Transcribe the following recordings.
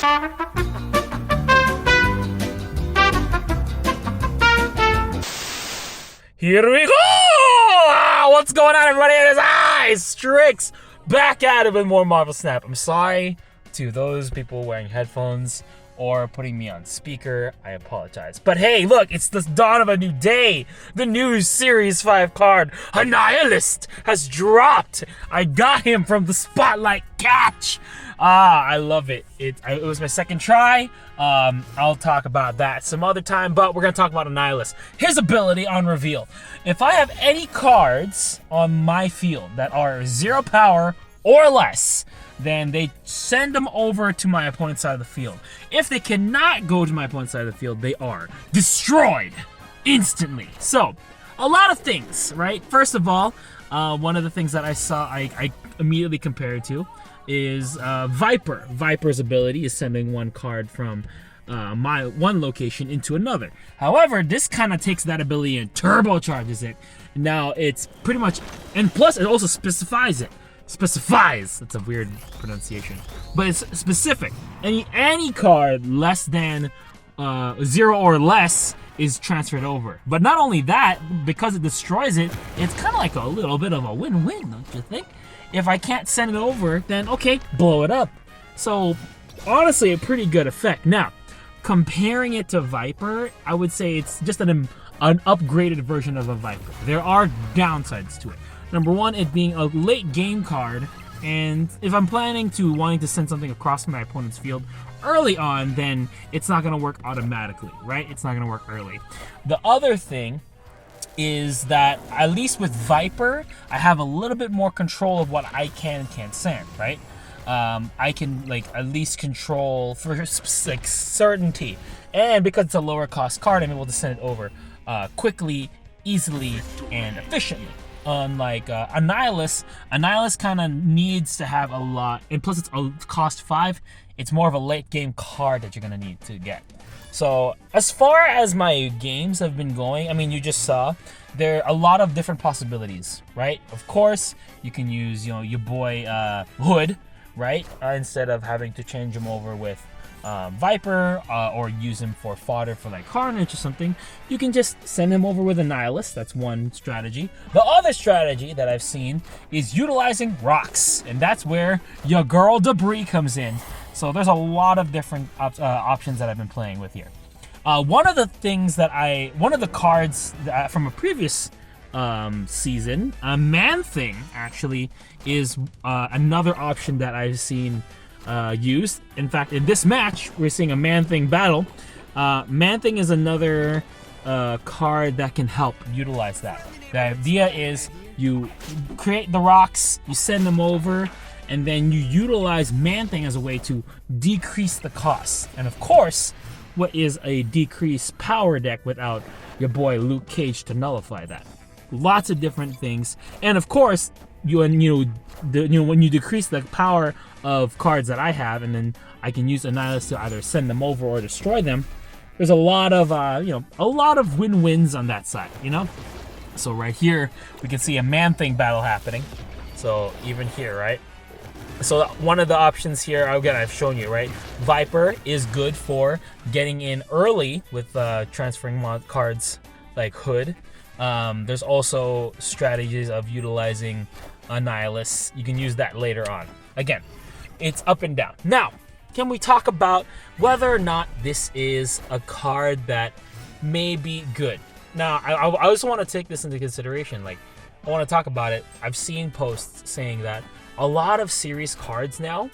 Here we go! What's going on, everybody? It is I, Strix, back at it with more Marvel Snap. I'm sorry to those people wearing headphones or putting me on speaker. I apologize. But hey, look, it's the dawn of a new day. The new Series 5 card, Annihilus, has dropped. I got him from the Spotlight catch. I love it. It was my second try. I'll talk about that some other time, but we're gonna talk about Annihilus. His ability on reveal. If I have any cards on my field that are 0 power or less, then they send them over to my opponent's side of the field. If they cannot go to my opponent's side of the field, they are destroyed instantly. So, a lot of things, right? First of all, one of the things that I saw, I immediately compared to is Viper. Viper's ability is sending one card from my one location into another. However, this kind of takes that ability and turbocharges it. Now it's pretty much, and plus it also specifies it. Specifies. That's a weird pronunciation, but it's specific. Any card less than 0 or less is transferred over. But not only that, because it destroys it, it's kind of like a little bit of a win-win, don't you think? If I can't send it over, then okay, blow it up. So honestly, a pretty good effect. Now, comparing it to Viper, I would say it's just an upgraded version of a Viper. There are downsides to it. Number one, it being a late game card, and if I'm wanting to send something across my opponent's field early on, then it's not gonna work automatically, right? It's not gonna work early. The other thing is that, at least with Viper, I have a little bit more control of what I can and can't send, right? I can at least control for certainty, and because it's a lower cost card, I'm able to send it over quickly, easily, and efficiently. Unlike Annihilus kind of needs to have a lot, and plus it's a cost 5. It's more of a late game card that you're gonna need to get. So as far as my games have been going, I mean, you just saw there are a lot of different possibilities, right? Of course, you can use your boy Hood, right? Instead of having to change him over with Viper or use him for fodder for like Carnage or something, you can just send him over with Annihilus. That's one strategy. The other strategy that I've seen is utilizing rocks, and that's where your girl Debris comes in. So there's a lot of different options that I've been playing with here. One of the cards from a previous season, Man-Thing actually is another option that I've seen used. In fact, in this match, we're seeing a Man-Thing battle. Man-Thing is another card that can help utilize that. The idea is you create the rocks, you send them over, and then you utilize Man-Thing as a way to decrease the cost. And of course, what is a decreased power deck without your boy Luke Cage to nullify that? Lots of different things. And of course, when you decrease the power of cards that I have, and then I can use Annihilus to either send them over or destroy them, there's a lot of win-wins on that side, So right here, we can see a Man-Thing battle happening. So even here, right? So one of the options here, again, I've shown you, right? Viper is good for getting in early with transferring cards like Hood. There's also strategies of utilizing Annihilus. You can use that later on. Again, it's up and down. Now, can we talk about whether or not this is a card that may be good? Now, I also want to take this into consideration. I want to talk about it. I've seen posts saying that a lot of series cards now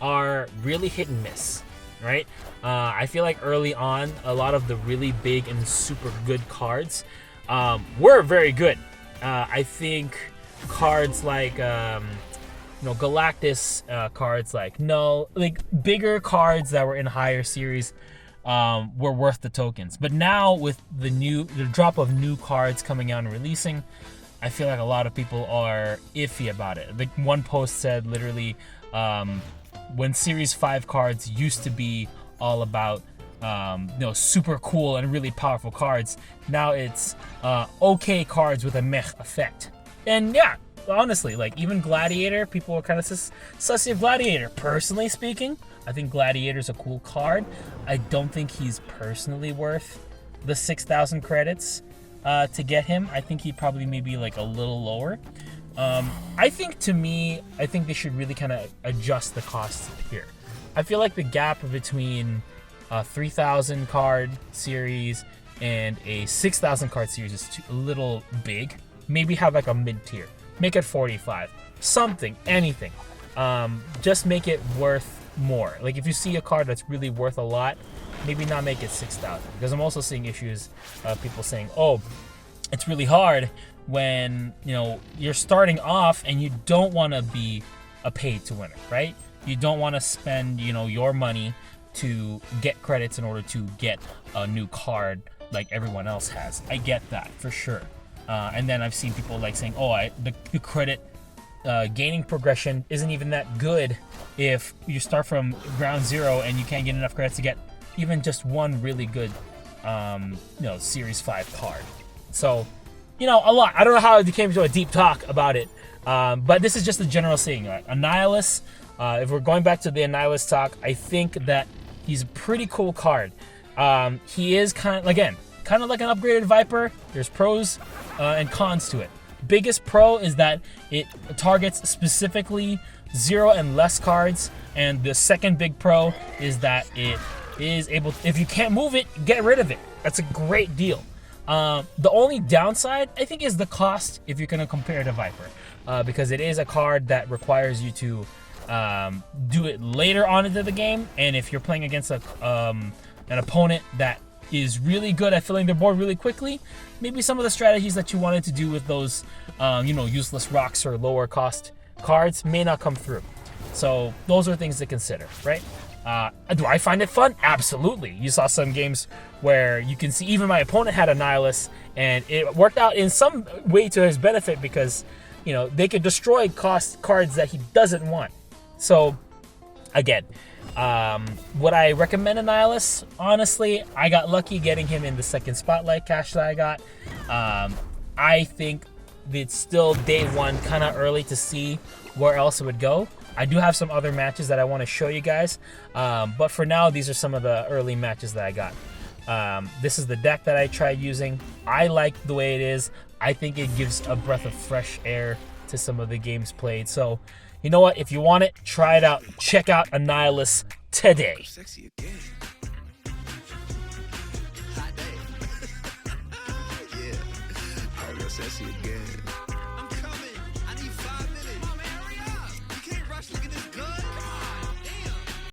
are really hit and miss, right? I feel like early on, a lot of the really big and super good cards were very good. I think cards like Galactus, cards like bigger cards that were in higher series were worth the tokens. But now with the drop of new cards coming out and releasing, I feel like a lot of people are iffy about it. One post said literally, when Series 5 cards used to be all about super cool and really powerful cards, now it's okay cards with a meh effect. And yeah, honestly, even Gladiator, people are kind of sussy of Gladiator. Personally speaking, I think Gladiator's a cool card. I don't think he's personally worth the 6,000 credits to get him. I think he'd probably maybe like a little lower. I think they should really kind of adjust the costs here. I feel like the gap between a 3,000 card series and a 6,000 card series is a little big. Maybe have like a mid tier. Make it 45. Something, anything. Just make it worth more. Like if you see a card that's really worth a lot, maybe not make it 6,000. Because I'm also seeing issues, people saying, oh, it's really hard when you're starting off and you don't want to be a paid to winner, right? You don't want to spend your money to get credits in order to get a new card like everyone else has. I get that for sure. And then I've seen people like saying, oh, the credit gaining progression isn't even that good if you start from ground zero and you can't get enough credits to get even just one really good Series 5 card. So a lot. I don't know how it came to a deep talk about it, but this is just a general saying. Annihilus, if we're going back to the Annihilus talk, I think that he's a pretty cool card. He is kind of like an upgraded Viper. There's pros and cons to it. Biggest pro is that it targets specifically 0 and less cards, and the second big pro is that it is able to, if you can't move it, get rid of it. That's a great deal. The only downside, I think, is the cost if you're going to compare it to Viper, because it is a card that requires you to do it later on into the game, and if you're playing against an opponent that is really good at filling their board really quickly, maybe some of the strategies that you wanted to do with those useless rocks or lower cost cards may not come through. So those are things to consider, right? Do I find it fun? Absolutely. You saw some games where you can see even my opponent had Annihilus, and it worked out in some way to his benefit because they could destroy cost cards that he doesn't want. So again, would I recommend Annihilus? Honestly, I got lucky getting him in the second spotlight cache that I got. I think it's still day one, kind of early to see where else it would go. I do have some other matches that I want to show you guys, but for now, these are some of the early matches that I got. This is the deck that I tried using. I like the way it is. I think it gives a breath of fresh air to some of the games played. So, you know what? If you want it, try it out. Check out Annihilus today. Sexy again. Hot day. Yeah. I'll go sexy again.